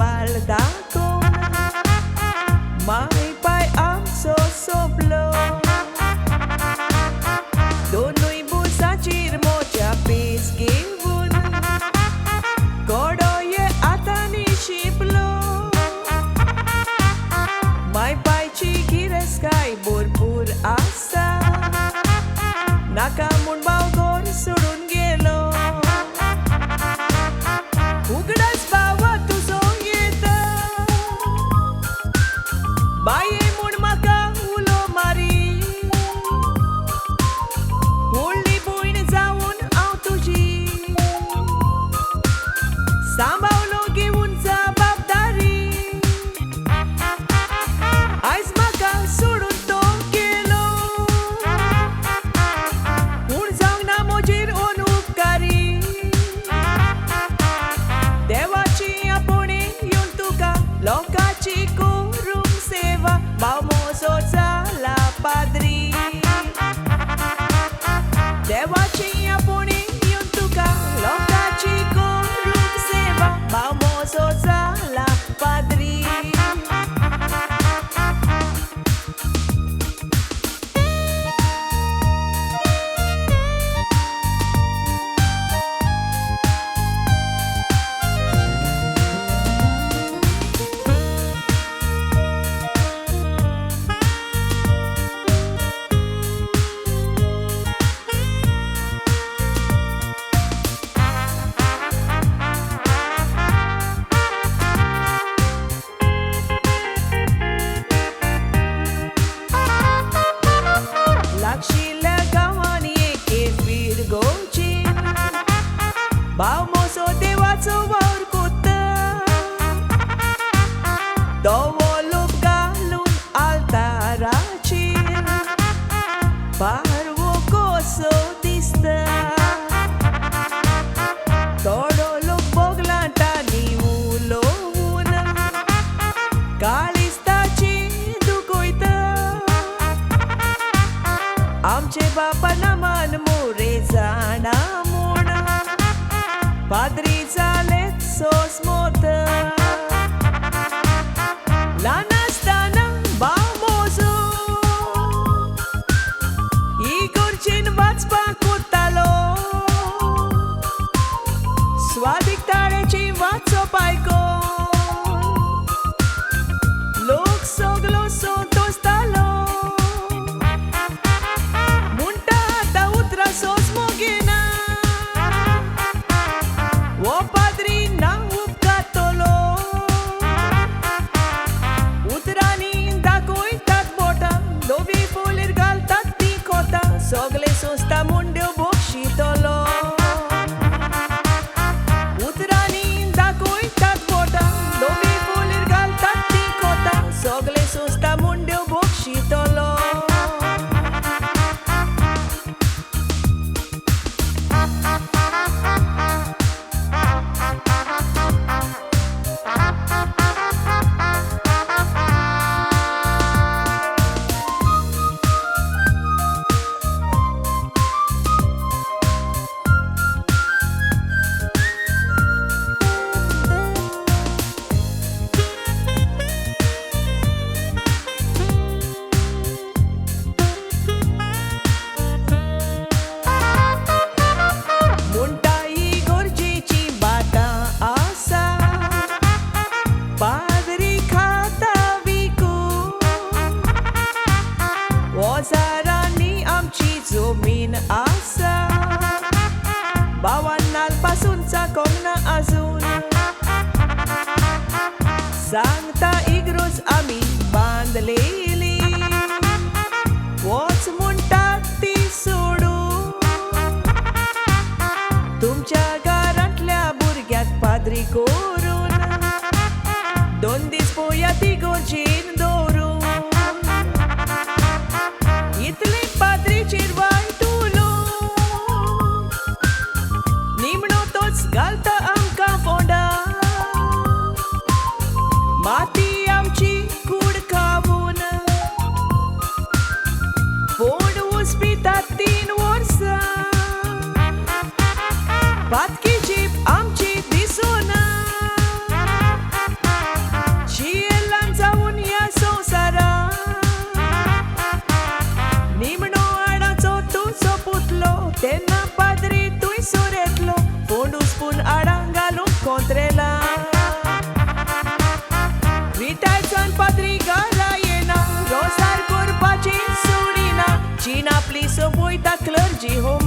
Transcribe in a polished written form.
baldacon, mai pai am sosoplo. Donui busa cirmo cia pisgivun, kodoye atani shiplo. Mai pai chikireskai burbur asa, nakamun baugor surun gelo. Ugdas bawa tu soyeta, baye mun maka ulo mari. Uli buin zaun autoji, sambau logi un zabab dari. Ais maka surun to gelo, un zaun namojir on upkari. Devaci apune yuntuka, lokaci kurum seva, baumoso la padri. Devaci apune yuntuka, lokaci kurum seva, baumoso la padri. Lakshila gawani ke virgocin, baumoso devaco vaurkuta. Dovolub galun altaracin, parvo coso dista. Todolub boglanta ni ulovuna, kalista ducoita. आमचे बापा नमन मोरे जाणा म्हूण पाद्री जालेत सोस मोत. ल्हान आसतना बामोजो इगोर्जेन वाचपाक वतालो. स्वादीक ताळ्याची वाचप आयकोन लोक सगलो संतोषतालो. Munta ta utra sos mogena, o padrina upcatolo. Utrani da coitat bota, dovi fulir galtat picota, sogle sosta munde boxitolo. Utrani da coitat bota, dovi fulir galtat picota, sogle sosta munde boxitolo. Muntai gorjeची बाटा आसा, पाद्री खाता विकून. ओजारांनी आमची जमीन आसा, भावांनालपासूनचा कोंगणा अजून. सांगता इग्रोज आमी बांदलेली, वच म्हणटात ती सोडून. तुमच्या घरांतल्या भुरग्याक पाद्री करून, 2 दीस पळोवया ती गोरजेन दवरून. इतले पाद्रीचेर वायट उलोवन, निमणो तोच घालता आमकां फोंडा. माती आमची कूड खावून, फोंड उस्पितात 3 वर्सां. पातकी जीप आमची दिसूना, भाऊजी हो